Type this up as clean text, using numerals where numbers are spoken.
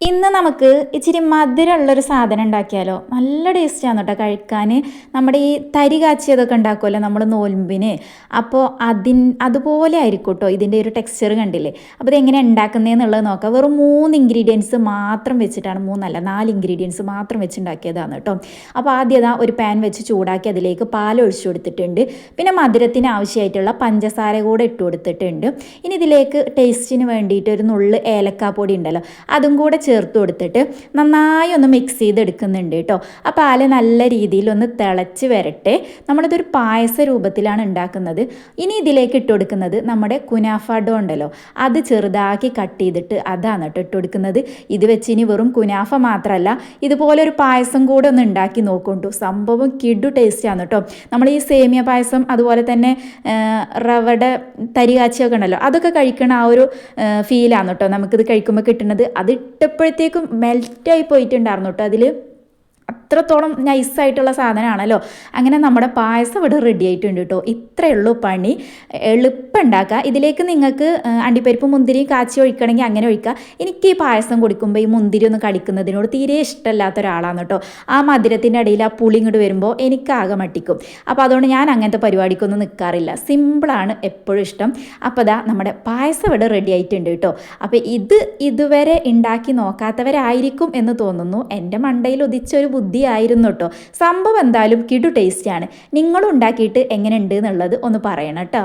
ഇന്ന് നമുക്ക് ഇച്ചിരി മധുരമുള്ളൊരു സാധനം ഉണ്ടാക്കിയാലോ. നല്ല ടേസ്റ്റാണ് കേട്ടോ കഴിക്കാൻ. നമ്മുടെ ഈ തരി കാച്ചിയതൊക്കെ ഉണ്ടാക്കുമല്ലോ നമ്മൾ നോൽമ്പിന്, അപ്പോൾ അതുപോലെ ആയിരിക്കും കേട്ടോ ഇതിൻ്റെ ഒരു ടെക്സ്ചർ കണ്ടില്ലേ. അപ്പോൾ ഇതെങ്ങനെ ഉണ്ടാക്കുന്നതെന്നുള്ളത് നോക്കാം. വെറും 3 ഇൻഗ്രീഡിയൻസ് മാത്രം വെച്ചിട്ടാണ്, 3 അല്ല 4 ഇൻഗ്രീഡിയൻസ് മാത്രം വെച്ചുണ്ടാക്കിയതാണ് കേട്ടോ. അപ്പോൾ ആദ്യം ഒരു പാൻ വെച്ച് ചൂടാക്കി അതിലേക്ക് പാൽ ഒഴിച്ചു കൊടുത്തിട്ടുണ്ട്. പിന്നെ മധുരത്തിന് ആവശ്യമായിട്ടുള്ള പഞ്ചസാര കൂടെ ഇട്ട് കൊടുത്തിട്ടുണ്ട്. ഇനി ഇതിലേക്ക് ടേസ്റ്റിന് വേണ്ടിയിട്ട് ഒരു നുള്ള് ഏലക്കാപ്പൊടി ഉണ്ടല്ലോ, അതും കൂടെ ചേർത്ത് കൊടുത്തിട്ട് നന്നായി ഒന്ന് മിക്സ് ചെയ്തെടുക്കുന്നുണ്ട് കേട്ടോ. ആ പാല് നല്ല രീതിയിൽ ഒന്ന് തിളച്ച് വരട്ടെ. നമ്മളിതൊരു പായസ രൂപത്തിലാണ് ഉണ്ടാക്കുന്നത്. ഇനി ഇതിലേക്ക് ഇട്ട് കൊടുക്കുന്നത് നമ്മുടെ കുനാഫ ഡോ ഉണ്ടല്ലോ, അത് ചെറുതാക്കി കട്ട് ചെയ്തിട്ട് അതാണ് കേട്ടോ ഇട്ട് കൊടുക്കുന്നത്. ഇത് വെച്ച് ഇനി വെറും കുനാഫ മാത്രമല്ല, ഇതുപോലൊരു പായസം കൂടെ ഒന്ന് ഉണ്ടാക്കി നോക്കൊണ്ടു. സംഭവം കിഡു ടേസ്റ്റാണ് കേട്ടോ. നമ്മൾ ഈ സേമിയ പായസം അതുപോലെ തന്നെ റവയുടെ തരി കാച്ചിയൊക്കെ ഉണ്ടല്ലോ, അതൊക്കെ കഴിക്കണ ആ ഒരു ഫീലാണ് കേട്ടോ നമുക്കിത് കഴിക്കുമ്പോൾ കിട്ടുന്നത്. അത് ഇട്ടപ്പോഴത്തേക്കും മെൽറ്റായി പോയിട്ടുണ്ടായിരുന്നു കേട്ടോ. അതിൽ അത്രത്തോളം നൈസായിട്ടുള്ള സാധനമാണല്ലോ. അങ്ങനെ നമ്മുടെ പായസം ഇവിടെ റെഡി ആയിട്ടുണ്ട് കേട്ടോ. ഇത്രയേ ഉള്ളൂ പണി, എളുപ്പം ഉണ്ടാക്കുക. ഇതിലേക്ക് നിങ്ങൾക്ക് അണ്ടിപ്പരിപ്പ് മുന്തിരി കാച്ചി ഒഴിക്കണമെങ്കിൽ അങ്ങനെ ഒഴിക്കുക. എനിക്ക് ഈ പായസം കുടിക്കുമ്പോൾ ഈ മുന്തിരി ഒന്ന് കടിക്കുന്നതിനോട് തീരെ ഇഷ്ടമില്ലാത്ത ഒരാളാണ് കേട്ടോ. ആ മധുരത്തിൻ്റെ ഇടയിൽ ആ പുളി ഇങ്ങോട്ട് വരുമ്പോൾ എനിക്കാകെ മട്ടിക്കും. അപ്പോൾ അതുകൊണ്ട് ഞാൻ അങ്ങനത്തെ പരിപാടിക്കൊന്നും നിൽക്കാറില്ല. സിമ്പിളാണ് എപ്പോഴും ഇഷ്ടം. അപ്പോൾ നമ്മുടെ പായസം ഇവിടെ റെഡി ആയിട്ടുണ്ട് കേട്ടോ. അപ്പോൾ ഇതുവരെ ഉണ്ടാക്കി നോക്കാത്തവരായിരിക്കും എന്ന് തോന്നുന്നു. എൻ്റെ മണ്ടയിൽ ഉദിച്ചൊരു ബുദ്ധിയായിരുന്നു കേട്ടോ. സംഭവം എന്തായാലും കിടു ടേസ്റ്റാണ്. നിങ്ങളും ഉണ്ടാക്കിയിട്ട് എങ്ങനെ ഉണ്ട് എന്നുള്ളത് ഒന്ന് പറയണം കേട്ടോ.